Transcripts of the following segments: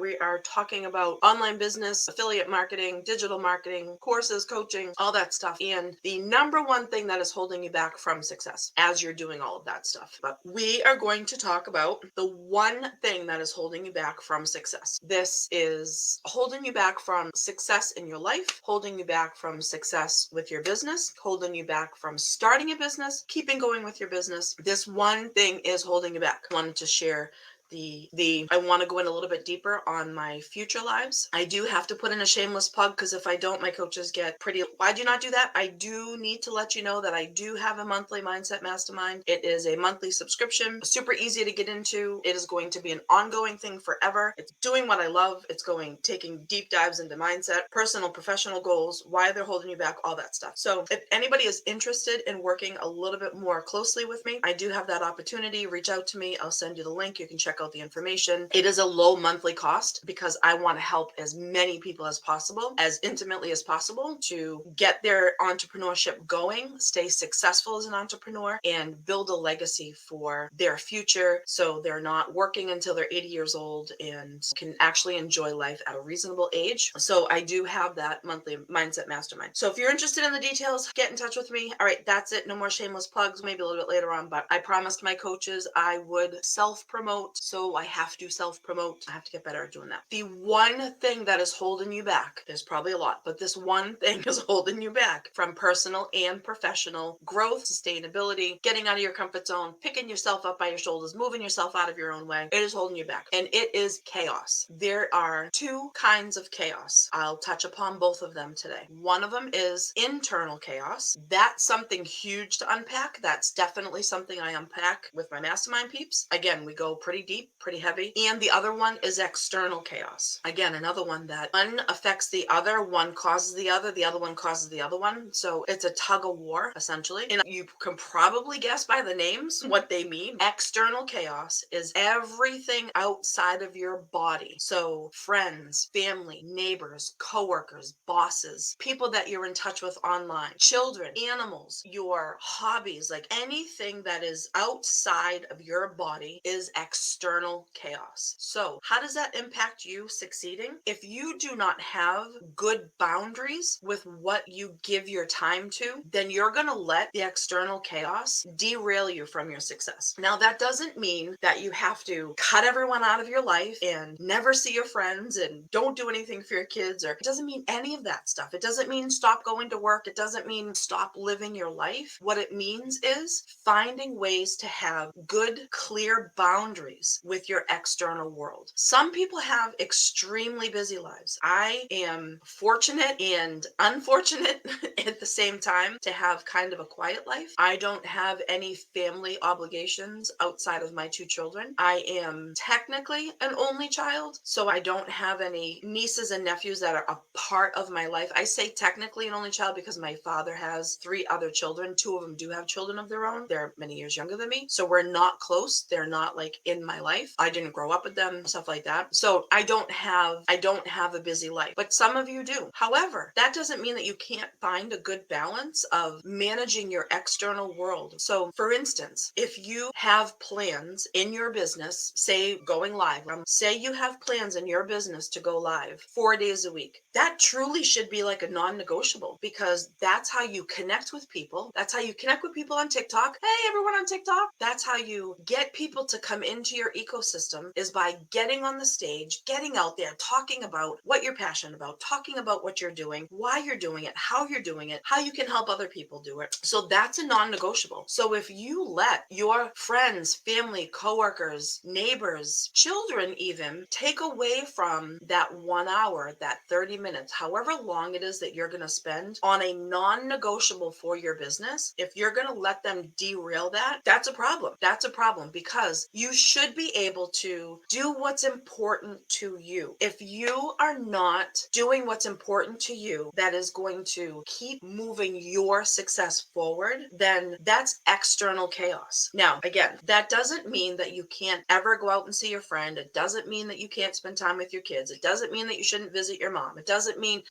We are talking about online business, affiliate marketing, digital marketing, courses, coaching, all that stuff. And the number one thing that is holding you back from success as you're doing all of that stuff. But we are going to talk about the one thing that is holding you back from success. This is holding you back from success in your life, holding you back from success with your business, holding you back from starting a business, keeping going with your business. This one thing is holding you back. I wanted to share I want to go in a little bit deeper on my future lives. I do have to put in a shameless plug because if I don't, my coaches get pretty, why do you not do that? I do need to let you know that I do have a monthly mindset mastermind. It is a monthly subscription, super easy to get into. It is going to be an ongoing thing forever. It's doing what I love. It's taking deep dives into mindset, personal, professional goals, why they're holding you back, all that stuff. So if anybody is interested in working a little bit more closely with me, I do have that opportunity. Reach out to me. I'll send you the link. You can check out the information. It is a low monthly cost because I want to help as many people as possible, as intimately as possible, to get their entrepreneurship going, stay successful as an entrepreneur, and build a legacy for their future so they're not working until they're 80 years old and can actually enjoy life at a reasonable age. So I do have that monthly mindset mastermind. So if you're interested in the details, get in touch with me. All right, that's it. No more shameless plugs, maybe a little bit later on, but I promised my coaches I would self-promote. So I have to self-promote. I have to get better at doing that. The one thing that is holding you back, there's probably a lot, but this one thing is holding you back from personal and professional growth, sustainability, getting out of your comfort zone, picking yourself up by your shoulders, moving yourself out of your own way. It is holding you back. And it is chaos. There are two kinds of chaos. I'll touch upon both of them today. One of them is internal chaos. That's something huge to unpack. That's definitely something I unpack with my mastermind peeps. Again, we go pretty deep, pretty heavy. And the other one is external chaos. Again, another one that one affects the other, one causes the other one causes the other one. So it's a tug of war, essentially. And you can probably guess by the names what they mean. External chaos is everything outside of your body. So friends, family, neighbors, coworkers, bosses, people that you're in touch with online, children, animals, your hobbies, like anything that is outside of your body is external chaos. So how does that impact you succeeding? If you do not have good boundaries with what you give your time to, then you're going to let the external chaos derail you from your success. Now, that doesn't mean that you have to cut everyone out of your life and never see your friends and don't do anything for your kids, or it doesn't mean any of that stuff. It doesn't mean stop going to work. It doesn't mean stop living your life. What it means is finding ways to have good, clear boundaries with your external world. Some people have extremely busy lives. I am fortunate and unfortunate at the same time to have kind of a quiet life. I don't have any family obligations outside of my two children. I am technically an only child, so I don't have any nieces and nephews that are a part of my life. I say technically an only child because my father has 3 other children. 2 of them do have children of their own. They're many years younger than me, so we're not close. They're not like in my life. I didn't grow up with them, stuff like that. So I don't have a busy life, but some of you do. However, that doesn't mean that you can't find a good balance of managing your external world. So for instance, if you have plans in your business, say going live, say you have plans in your business to go live 4 days a week, that truly should be like a non-negotiable, because that's how you connect with people. That's how you connect with people on TikTok. Hey, everyone on TikTok. That's how you get people to come into your ecosystem, is by getting on the stage, getting out there, talking about what you're passionate about, talking about what you're doing, why you're doing it, how you're doing it, how you can help other people do it. So that's a non-negotiable. So if you let your friends, family, coworkers, neighbors, children even take away from that 1 hour, that 30 minutes, however long it is that you're going to spend on a non-negotiable for your business, if you're going to let them derail that, that's a problem. That's a problem, because you should be able to do what's important to you. If you are not doing what's important to you, that is going to keep moving your success forward, then that's external chaos. Now, again, that doesn't mean that you can't ever go out and see your friend. It doesn't mean that you can't spend time with your kids. It doesn't mean that you shouldn't visit your mom. It doesn't mean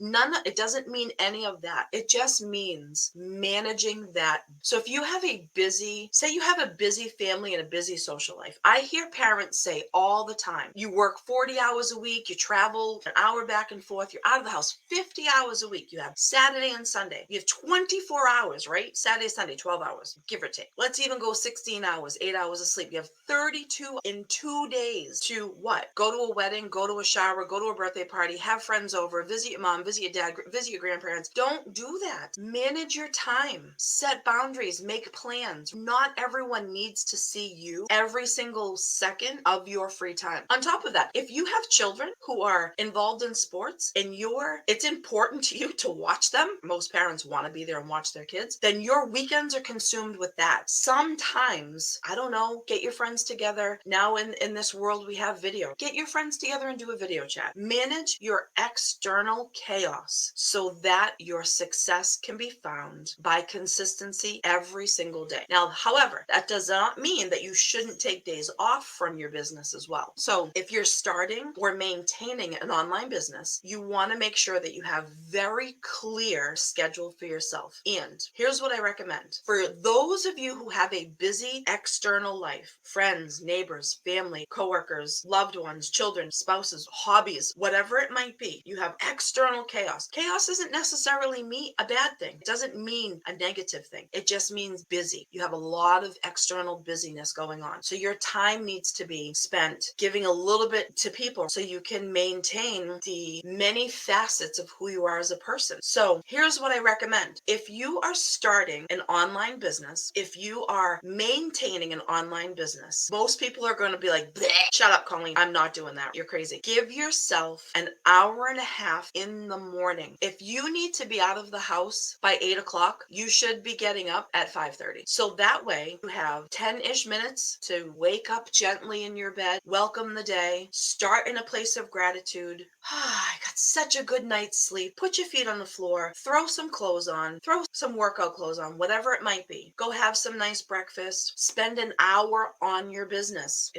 any of that. It just means managing that. So if you have say you have a busy family and a busy social life. I hear parents say all the time. You work 40 hours a week, you travel an hour back and forth, you're out of the house 50 hours a week. You have Saturday and Sunday. You have 24 hours, right? Saturday, Sunday, 12 hours, give or take. Let's even go 16 hours, 8 hours of sleep. You have 32 in 2 days to what? Go to a wedding, go to a shower, go to a birthday party, have friends over, visit your mom, visit your dad, visit your grandparents. Don't do that. Manage your time. Set boundaries. Make plans. Not everyone needs to see you every single second of your free time. On top of that, if you have children who are involved in sports and it's important to you to watch them, most parents want to be there and watch their kids, then your weekends are consumed with that. Sometimes, I don't know, get your friends together. Now in this world, we have video. Get your friends together and do a video chat. Manage your external chaos so that your success can be found by consistency every single day. Now, however, that does not mean that you shouldn't take days off from your business as well. So if you're starting or maintaining an online business, you want to make sure that you have very clear schedule for yourself. And here's what I recommend. For those of you who have a busy external life, friends, neighbors, family, coworkers, loved ones, children, spouses, hobbies, whatever it might be, you have external chaos. Chaos isn't necessarily a bad thing. It doesn't mean a negative thing. It just means busy. You have a lot of external busyness going on. So your time needs to be spent giving a little bit to people so you can maintain the many facets of who you are as a person. So here's what I recommend. If you are starting an online business, if you are maintaining an online business, most people are going to be like, shut up, Colleen. I'm not doing that. You're crazy. Give yourself an hour and a half in the morning. If you need to be out of the house by 8 o'clock, you should be getting up at 5:30. So that way you have 10-ish minutes to wake up gently in your bed, welcome the day, start in a place of gratitude. I got such a good night's sleep. Put your feet on the floor, throw some clothes on, throw some workout clothes on, whatever it might be. Go have some nice breakfast. Spend an hour on your business.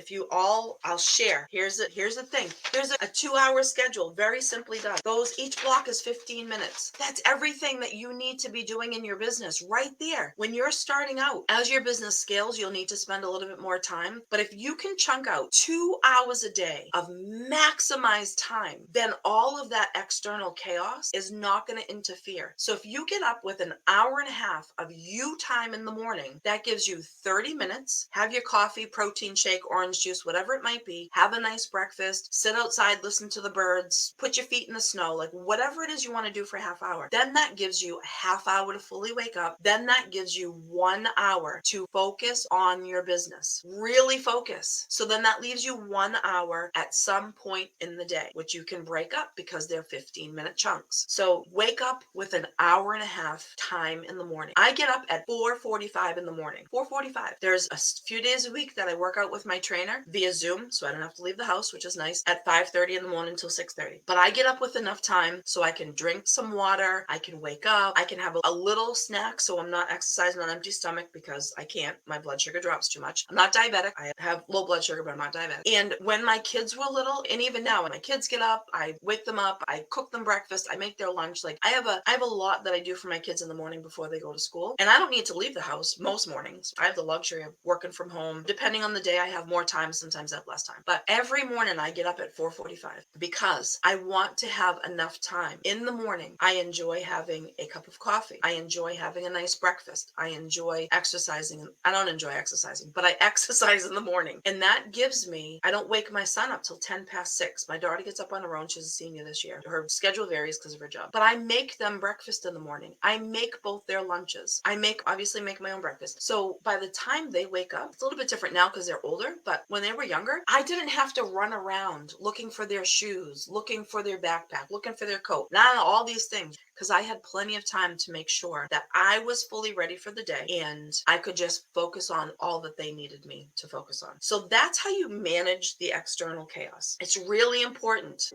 I'll share. Here's the thing. Here's a 2-hour schedule, very simply done. Each block is 15 minutes. That's everything that you need to be doing in your business right there. When you're starting out, as your business scales, you'll need to spend a little bit more time. But if you can chunk out 2 hours a day of maximized time, then all of that external chaos is not going to interfere. So if you get up with an hour and a half of you time in the morning, that gives you 30 minutes. Have your coffee, protein shake, orange juice, whatever it might be. Have a nice breakfast. Sit outside, listen to the birds, put your feet in the snow, like whatever it is you want to do for a half hour. Then that gives you a half hour to fully wake up. Then that gives you 1 hour to focus on your business. Really focus. So then that leaves you 1 hour at some point in the day, which you can break up because they're 15-minute chunks. So wake up with an hour and a half time in the morning. I get up at 4:45 in the morning. 4:45. There's a few days a week that I work out with my trainer via Zoom, so I don't have to leave the house, which is nice, at 5:30 in the morning until 6:30. But I get up with enough time so I can drink some water, I can wake up, I can have a little snack so I'm not exercising on an empty stomach because I can't. My blood sugar drops too much. I'm not diabetic. I have low blood sugar, but I'm not diabetic. And when my kids were little, and even now, when my kids get up, I wake them up, I cook them breakfast, I make their lunch. Like I have a lot that I do for my kids in the morning before they go to school. And I don't need to leave the house most mornings. I have the luxury of working from home. Depending on the day, I have more time, sometimes I have less time. But every morning I get up at 4:45 because I want to have enough time. In the morning, I enjoy having a cup of coffee. I enjoy having a nice breakfast. I enjoy exercising. I don't enjoy exercising, but I exercise in the morning. And that gives me, I don't wake my son up till 6:10. My daughter gets up on her own. She's a senior this year. Her schedule varies because of her job. But I make them breakfast in the morning. I make both their lunches. Obviously make my own breakfast. So by the time they wake up, it's a little bit different now because they're older, but when they were younger, I didn't have to run around looking for their shoes, looking for their backpack, looking for their coat, not all these things, because I had plenty of time to make sure that I was fully ready for the day and I could just focus on all that they needed me to focus on. So that's how you manage the external chaos. It's really important,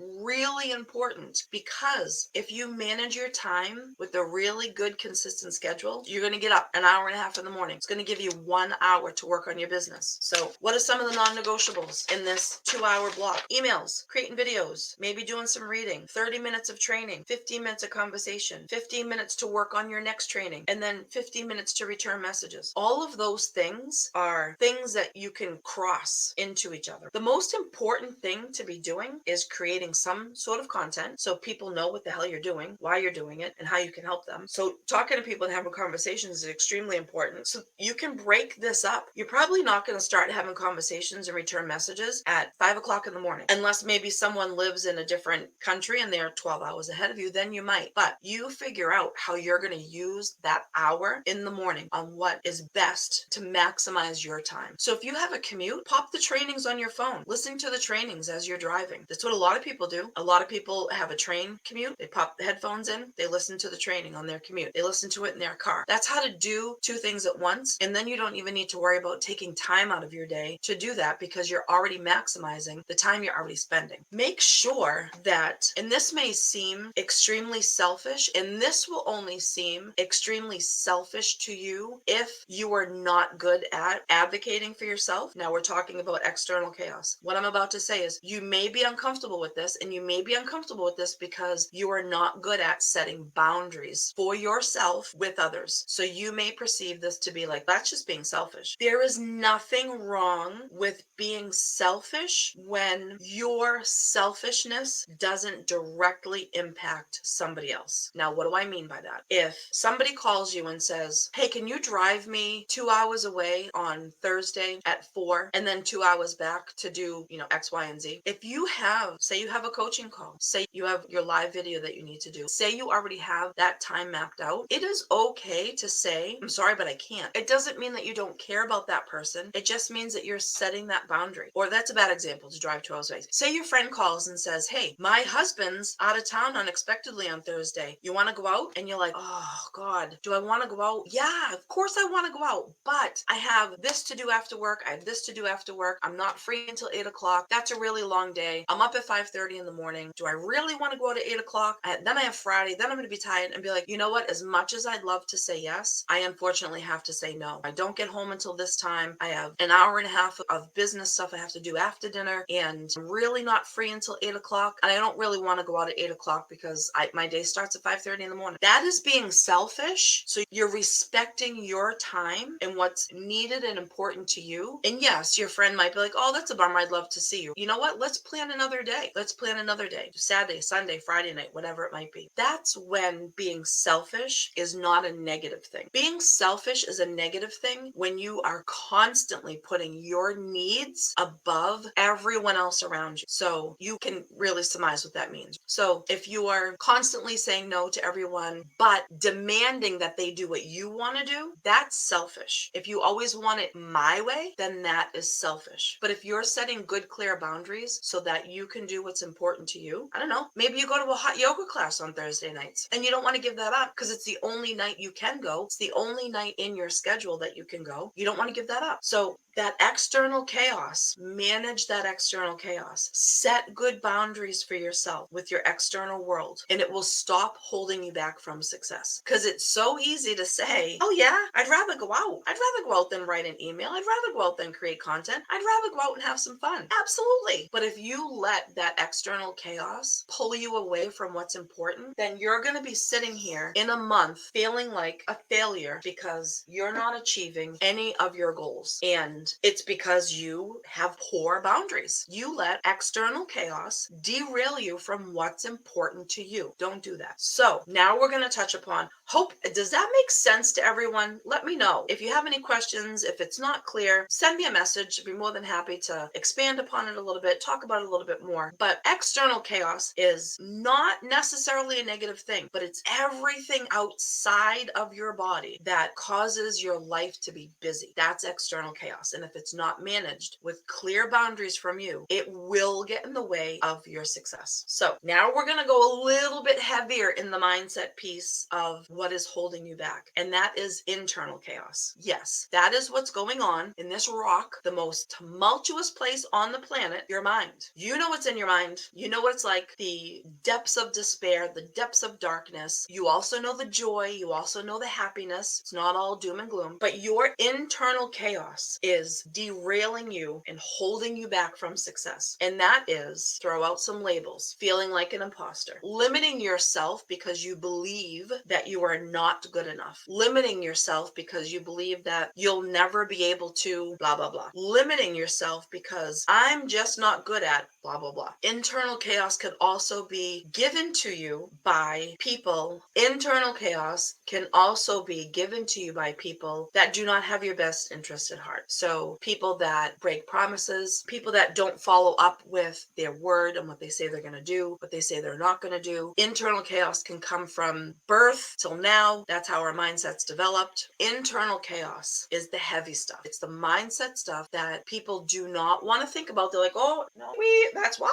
because if you manage your time with a really good, consistent schedule, you're going to get up an hour and a half in the morning. It's going to give you 1 hour to work on your business. So what are some of the non-negotiables in this 2-hour block? Emails, creating videos, maybe doing some reading, 30 minutes of training, 15 minutes of conversation, conversation, 15 minutes to work on your next training, and then 15 minutes to return messages. All of those things are things that you can cross into each other. The most important thing to be doing is creating some sort of content so people know what the hell you're doing, why you're doing it, and how you can help them. So talking to people and having conversations is extremely important. So you can break this up. You're probably not going to start having conversations and return messages at 5 o'clock in the morning, unless maybe someone lives in a different country and they're 12 hours ahead of you, then you might. But you figure out how you're going to use that hour in the morning on what is best to maximize your time. So if you have a commute, pop the trainings on your phone. Listen to the trainings as you're driving. That's what a lot of people do. A lot of people have a train commute. They pop the headphones in. They listen to the training on their commute. They listen to it in their car. That's how to do two things at once. And then you don't even need to worry about taking time out of your day to do that because you're already maximizing the time you're already spending. Make sure that, and this may seem extremely selfish, and this will only seem extremely selfish to you if you are not good at advocating for yourself. Now we're talking about external chaos. What I'm about to say is you may be uncomfortable with this, and you may be uncomfortable with this because you are not good at setting boundaries for yourself with others. So you may perceive this to be like, that's just being selfish. There is nothing wrong with being selfish when your selfishness doesn't directly impact somebody else. Now, what do I mean by that? If somebody calls you and says, hey, can you drive me 2 hours away on Thursday at 4 and then 2 hours back to do, X, Y, and Z. If you have, say you have a coaching call, say you have your live video that you need to do, say you already have that time mapped out, it is okay to say, I'm sorry, but I can't. It doesn't mean that you don't care about that person. It just means that you're setting that boundary. Or that's a bad example to drive 2 hours away. Say your friend calls and says, hey, my husband's out of town unexpectedly on Thursday. You want to go out? And you're like, oh God, do I want to go out? Yeah, of course I want to go out, but I have this to do after work. I have this to do after work. I'm not free until 8 o'clock. That's a really long day. I'm up at 5:30 in the morning. Do I really want to go out at 8 o'clock? Then I have Friday. Then I'm going to be tired and be like, you know what? As much as I'd love to say yes, I unfortunately have to say no. I don't get home until this time. I have an hour and a half of business stuff I have to do after dinner, and I'm really not free until 8 o'clock. And I don't really want to go out at 8 o'clock because my day starts at 5:30 in the morning. That is being selfish. So you're respecting your time and what's needed and important to you. And yes, your friend might be like, oh, that's a bummer. I'd love to see you. You know what? Let's plan another day. Let's plan another day. Saturday, Sunday, Friday night, whatever it might be. That's when being selfish is not a negative thing. Being selfish is a negative thing when you are constantly putting your needs above everyone else around you. So you can really surmise what that means. So if you are constantly saying no to everyone, but demanding that they do what you want to do, that's selfish. If you always want it my way, then that is selfish. But if you're setting good, clear boundaries so that you can do what's important to you, I don't know, maybe you go to a hot yoga class on Thursday nights and you don't want to give that up because it's the only night you can go. It's the only night in your schedule that you can go. You don't want to give that up. So that external chaos, manage that external chaos. Set good boundaries for yourself with your external world, and it will stop holding you back from success. Because it's so easy to say, oh yeah, I'd rather go out. I'd rather go out than write an email. I'd rather go out than create content. I'd rather go out and have some fun. Absolutely. But if you let that external chaos pull you away from what's important, then you're going to be sitting here in a month feeling like a failure because you're not achieving any of your goals. And it's because you have poor boundaries. You let external chaos derail you from what's important to you. Don't do that. So now we're going to touch upon hope. Does that make sense to everyone? Let me know. If you have any questions, if it's not clear, send me a message. I'd be more than happy to expand upon it a little bit, talk about it a little bit more. But external chaos is not necessarily a negative thing, but it's everything outside of your body that causes your life to be busy. That's external chaos. And if it's not managed with clear boundaries from you, it will get in the way of your success. So now we're going to go a little bit heavier in the mindset piece of what is holding you back. And that is internal chaos. Yes, that is what's going on in this rock, the most tumultuous place on the planet, your mind. You know what's in your mind. You know what it's like, the depths of despair, the depths of darkness. You also know the joy. You also know the happiness. It's not all doom and gloom. But your internal chaos is is derailing you and holding you back from success. And that is, throw out some labels, feeling like an imposter, limiting yourself because you believe that you are not good enough, limiting yourself because you believe that you'll never be able to blah, blah, blah, limiting yourself because I'm just not good at blah, blah, blah. Internal chaos can also be given to you by people. Internal chaos can also be given to you by people that do not have your best interest at heart. So people that break promises, people that don't follow up with their word and what they say they're going to do, what they say they're not going to do. Internal chaos can come from birth till now. That's how our mindset's developed. Internal chaos is the heavy stuff. It's the mindset stuff that people do not want to think about. They're like, oh, no, that's why.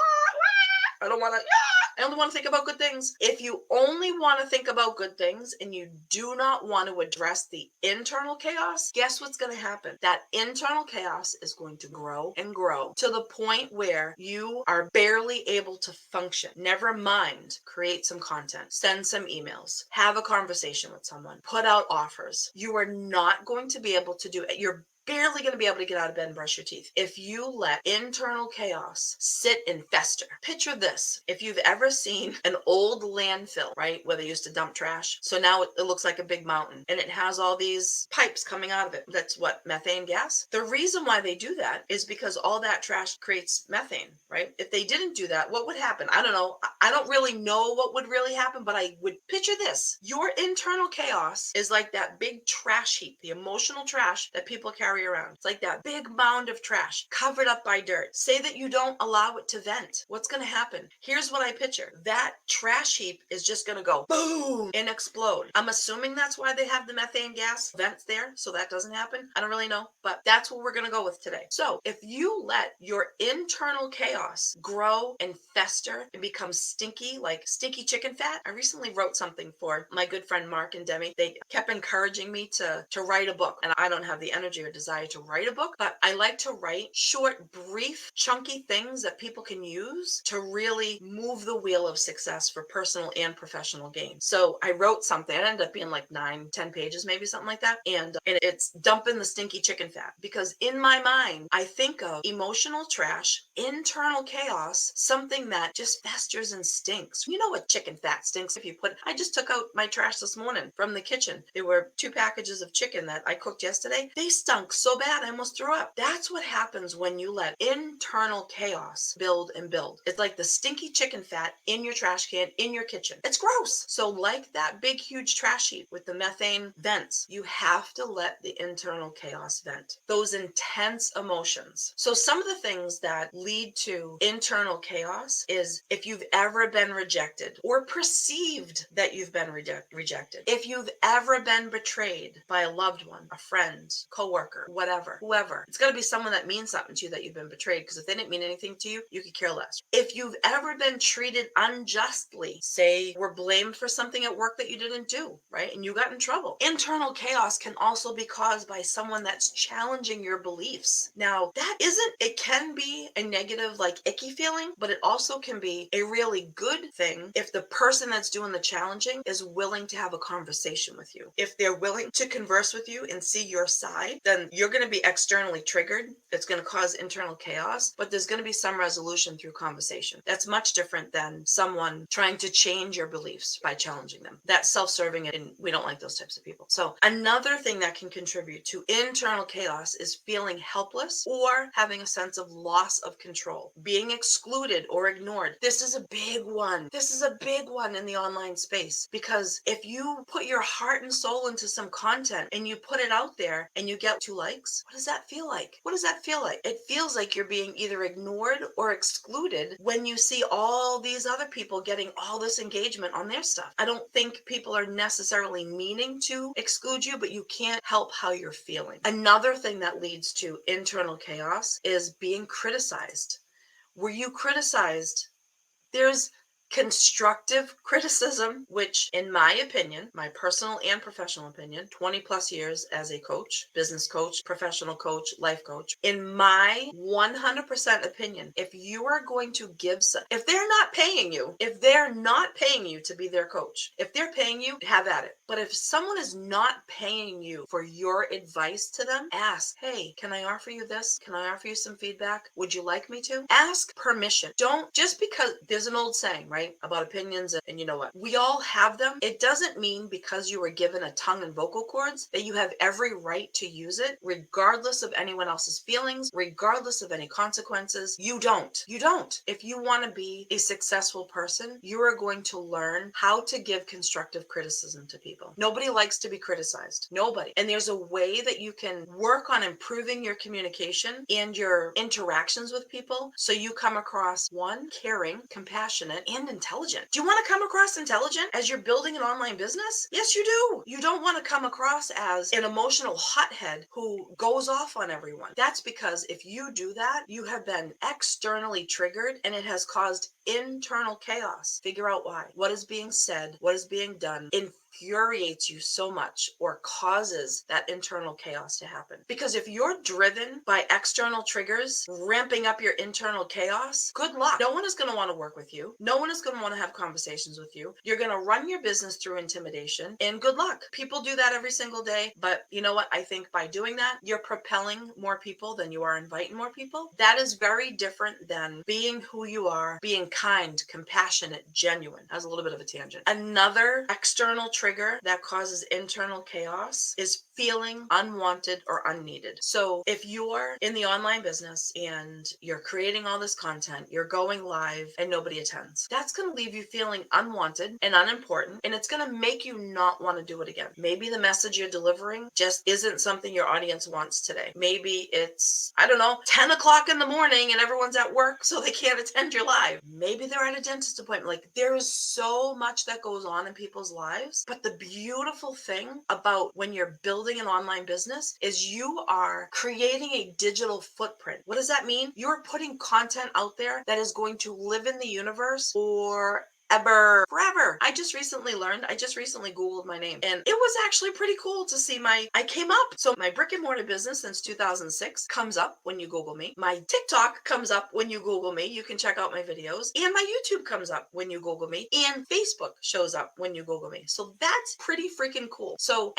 I don't want to, I only want to think about good things. If you only want to think about good things and you do not want to address the internal chaos, guess what's going to happen? That internal chaos is going to grow and grow to the point where you are barely able to function. Never mind, create some content, send some emails, have a conversation with someone, put out offers. You are not going to be able to do it. You're barely going to be able to get out of bed and brush your teeth if you let internal chaos sit and fester. Picture this. If you've ever seen an old landfill, right, where they used to dump trash, so now it looks like a big mountain and it has all these pipes coming out of it. That's what, methane gas? The reason why they do that is because all that trash creates methane, right? If they didn't do that, what would happen? I don't know. I don't really know what would really happen, but I would picture this. Your internal chaos is like that big trash heap, the emotional trash that people carry around. It's like that big mound of trash covered up by dirt. Say that you don't allow it to vent. What's going to happen? Here's what I picture. That trash heap is just going to go boom and explode. I'm assuming that's why they have the methane gas vents there, so that doesn't happen. I don't really know, but that's what we're going to go with today. So if you let your internal chaos grow and fester and become stinky, like stinky chicken fat. I recently wrote something for my good friend Mark and Demi. They kept encouraging me to write a book, and I don't have the energy or desire to write a book, but I like to write short, brief, chunky things that people can use to really move the wheel of success for personal and professional gain. So I wrote something. It ended up being like 9-10 pages, maybe something like that. And it's dumping the stinky chicken fat, because in my mind, I think of emotional trash, internal chaos, something that just festers and stinks. You know what chicken fat stinks if you put, I just took out my trash this morning from the kitchen. There were 2 packages of chicken that I cooked yesterday. They stunk so bad I almost threw up. That's what happens when you let internal chaos build and build. It's like the stinky chicken fat in your trash can in your kitchen. It's gross. So like that big huge trash heap with the methane vents, you have to let the internal chaos vent. Those intense emotions. So some of the things that lead to internal chaos is if you've ever been rejected or perceived that you've been rejected. If you've ever been betrayed by a loved one, a friend, coworker, whatever, whoever. It's got to be someone that means something to you that you've been betrayed, because if they didn't mean anything to you, you could care less. If you've ever been treated unjustly, say we're blamed for something at work that you didn't do, right? And you got in trouble. Internal chaos can also be caused by someone that's challenging your beliefs. Now, that isn't, it can be a negative, like icky feeling, but it also can be a really good thing if the person that's doing the challenging is willing to have a conversation with you. If they're willing to converse with you and see your side, then you're going to be externally triggered. It's going to cause internal chaos, but there's going to be some resolution through conversation. That's much different than someone trying to change your beliefs by challenging them. That's self-serving, and we don't like those types of people. So another thing that can contribute to internal chaos is feeling helpless or having a sense of loss of control, being excluded or ignored. This is a big one. This is a big one in the online space, because if you put your heart and soul into some content and you put it out there and you get 2 likes, what does that feel like? What does that feel like? It feels like you're being either ignored or excluded when you see all these other people getting all this engagement on their stuff. I don't think people are necessarily meaning to exclude you, but you can't help how you're feeling. Another thing that leads to internal chaos is being criticized. Were you criticized? There's Constructive criticism, which in my opinion, my personal and professional opinion, 20 plus years as a coach, business coach, professional coach, life coach, in my 100% opinion, if you are going to if they're not paying you, to be their coach, if they're paying you, have at it. But if someone is not paying you for your advice to them, ask, hey, can I offer you this? Can I offer you some feedback? Would you like me to? Ask permission. Don't, just because there's an old saying, right, about opinions, and you know what? We all have them. It doesn't mean because you were given a tongue and vocal cords that you have every right to use it, regardless of anyone else's feelings, regardless of any consequences. You don't. You don't. If you want to be a successful person, you are going to learn how to give constructive criticism to people. Nobody likes to be criticized. Nobody. And there's a way that you can work on improving your communication and your interactions with people so you come across, one, caring, compassionate, and intelligent. Do you want to come across intelligent as you're building an online business? Yes, you do. You don't want to come across as an emotional hothead who goes off on everyone. That's because if you do that, you have been externally triggered and it has caused internal chaos. Figure out why. What is being said, what is being done, infuriates you so much or causes that internal chaos to happen. Because if you're driven by external triggers, ramping up your internal chaos, good luck. No one is going to want to work with you. No one is going to want to have conversations with you. You're going to run your business through intimidation, and good luck. People do that every single day. But you know what? I think by doing that, you're propelling more people than you are inviting more people. That is very different than being who you are, being kind, compassionate, genuine. That was a little bit of a tangent. Another external trigger that causes internal chaos is feeling unwanted or unneeded. So if you're in the online business and you're creating all this content, you're going live and nobody attends, that's going to leave you feeling unwanted and unimportant, and it's going to make you not want to do it again. Maybe the message you're delivering just isn't something your audience wants today. Maybe it's, I don't know, 10 o'clock in the morning and everyone's at work so they can't attend your live. Maybe they're at a dentist appointment. Like, there is so much that goes on in people's lives. But the beautiful thing about when you're building an online business is you are creating a digital footprint. What does that mean? You're putting content out there that is going to live in the universe for forever. I just recently Googled my name, and it was actually pretty cool to see I came up. So my brick and mortar business since 2006 comes up when you Google me. My TikTok comes up when you Google me. You can check out my videos, and my YouTube comes up when you Google me, and Facebook shows up when you Google me. So that's pretty freaking cool. So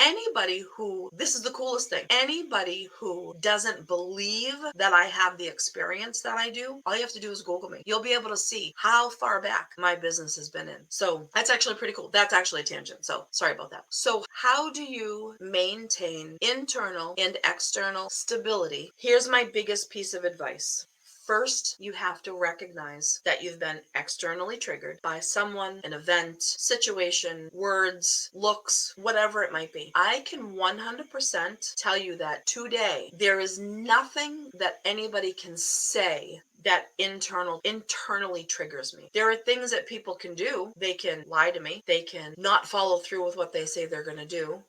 this is the coolest thing. Anybody who doesn't believe that I have the experience that I do, all you have to do is Google me. You'll be able to see how far back my business has been in. So that's actually pretty cool. That's actually a tangent. So sorry about that. So how do you maintain internal and external stability? Here's my biggest piece of advice. First, you have to recognize that you've been externally triggered by someone, an event, situation, words, looks, whatever it might be. I can 100% tell you that today, there is nothing that anybody can say that internally triggers me. There are things that people can do. They can lie to me. They can not follow through with what they say they're going to do.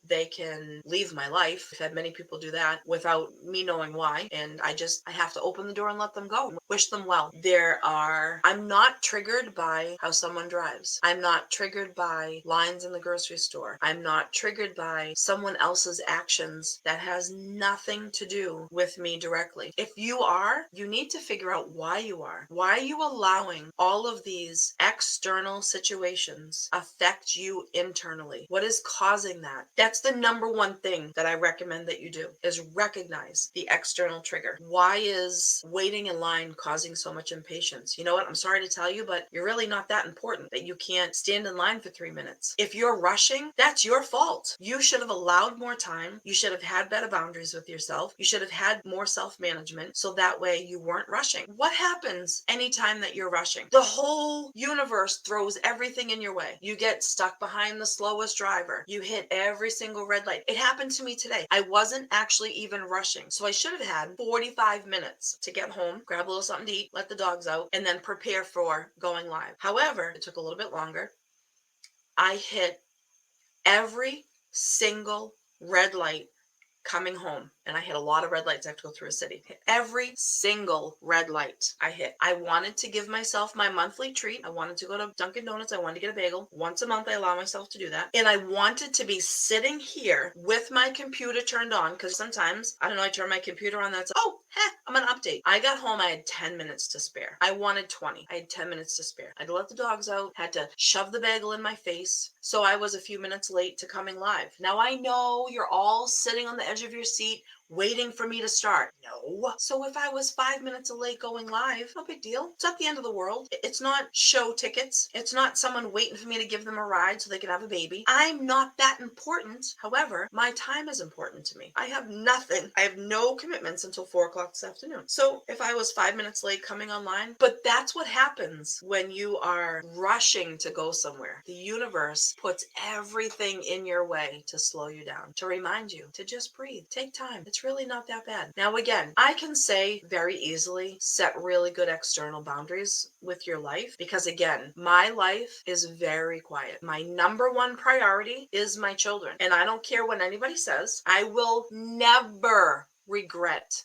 They can leave my life. I've had many people do that without me knowing why. And I have to open the door and let them go and wish them well. I'm not triggered by how someone drives. I'm not triggered by lines in the grocery store. I'm not triggered by someone else's actions that has nothing to do with me directly. If you are, you need to figure out why you are. Why are you allowing all of these external situations affect you internally? What is causing that? That's the number one thing that I recommend that you do, is recognize the external trigger. Why is waiting in line causing so much impatience? You know what? I'm sorry to tell you, but you're really not that important that you can't stand in line for 3 minutes. If you're rushing, that's your fault. You should have allowed more time. You should have had better boundaries with yourself. You should have had more self-management so that way you weren't rushing. What happens anytime that you're rushing? The whole universe throws everything in your way. You get stuck behind the slowest driver. You hit every single red light. It happened to me today. I wasn't actually even rushing. So I should have had 45 minutes to get home, grab a little something to eat, let the dogs out, and then prepare for going live. However, it took a little bit longer. I hit every single red light coming home. and I hit a lot of red lights. I have to go through a city. Hit every single red light I hit. I wanted to give myself my monthly treat. I wanted to go to Dunkin' Donuts. I wanted to get a bagel. Once a month, I allow myself to do that. And I wanted to be sitting here with my computer turned on, because sometimes, I don't know, I turn my computer on, that's, oh, I'm gonna update. I got home, I had 10 minutes to spare. I wanted 20. I had 10 minutes to spare. I had to let the dogs out, had to shove the bagel in my face. So I was a few minutes late to coming live. Now I know you're all sitting on the edge of your seat waiting for me to start. No. So if I was 5 minutes late going live, no big deal. It's not the end of the world. It's not show tickets. It's not someone waiting for me to give them a ride so they can have a baby. I'm not that important. However, my time is important to me. I have nothing. I have no commitments until 4 o'clock this afternoon. So if I was 5 minutes late coming online, but that's what happens when you are rushing to go somewhere. The universe puts everything in your way to slow you down, to remind you to just breathe, take time. It's really not that bad. Now, again, I can say very easily, set really good external boundaries with your life, because again, my life is very quiet. My number one priority is my children. And I don't care what anybody says. I will never regret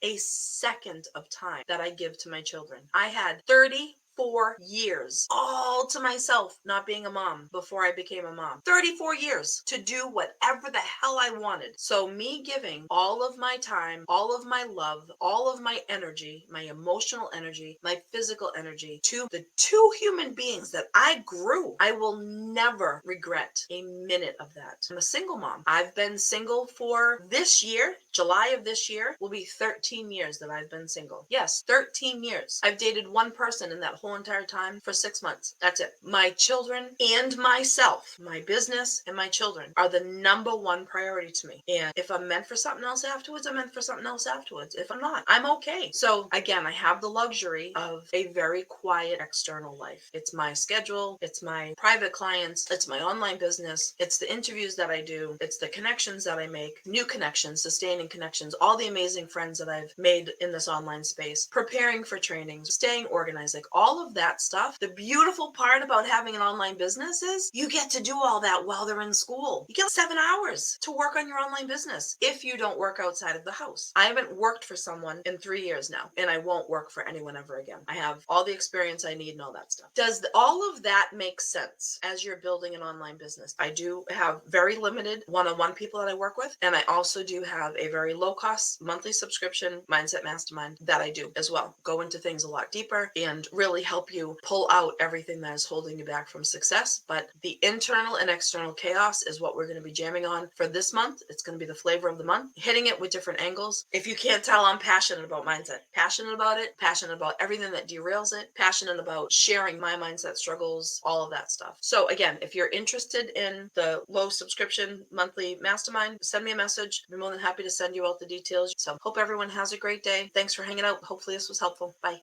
a second of time that I give to my children. I had 34 years all to myself not being a mom before I became a mom. 34 years to do whatever the hell I wanted. So me giving all of my time, all of my love, all of my energy, my emotional energy, my physical energy to the two human beings that I grew, I will never regret a minute of that. I'm a single mom. I've been single for this year. July of this year will be 13 years that I've been single. Yes, 13 years. I've dated one person in that whole entire time for 6 months. That's it. My children and myself, my business and my children are the number one priority to me. And if I'm meant for something else afterwards, I'm meant for something else afterwards. If I'm not, I'm okay. So again, I have the luxury of a very quiet external life. It's my schedule. It's my private clients. It's my online business. It's the interviews that I do. It's the connections that I make, new connections, sustaining connections, all the amazing friends that I've made in this online space, preparing for trainings, staying organized, like all of that stuff. The beautiful part about having an online business is you get to do all that while they're in school. You get 7 hours to work on your online business if you don't work outside of the house. I haven't worked for someone in 3 years now, and I won't work for anyone ever again. I have all the experience I need and all that stuff. Does all of that make sense as you're building an online business? I do have very limited one-on-one people that I work with, and I also do have a very low-cost monthly subscription mindset mastermind that I do as well. Go into things a lot deeper and really help you pull out everything that is holding you back from success. But the internal and external chaos is what we're going to be jamming on for this month. It's going to be the flavor of the month, hitting it with different angles. If you can't tell, I'm passionate about mindset, passionate about it, passionate about everything that derails it, passionate about sharing my mindset struggles, all of that stuff. So again, if you're interested in the low subscription monthly mastermind, send me a message. I'd be more than happy to send you out the details. So hope everyone has a great day. Thanks for hanging out. Hopefully this was helpful. Bye.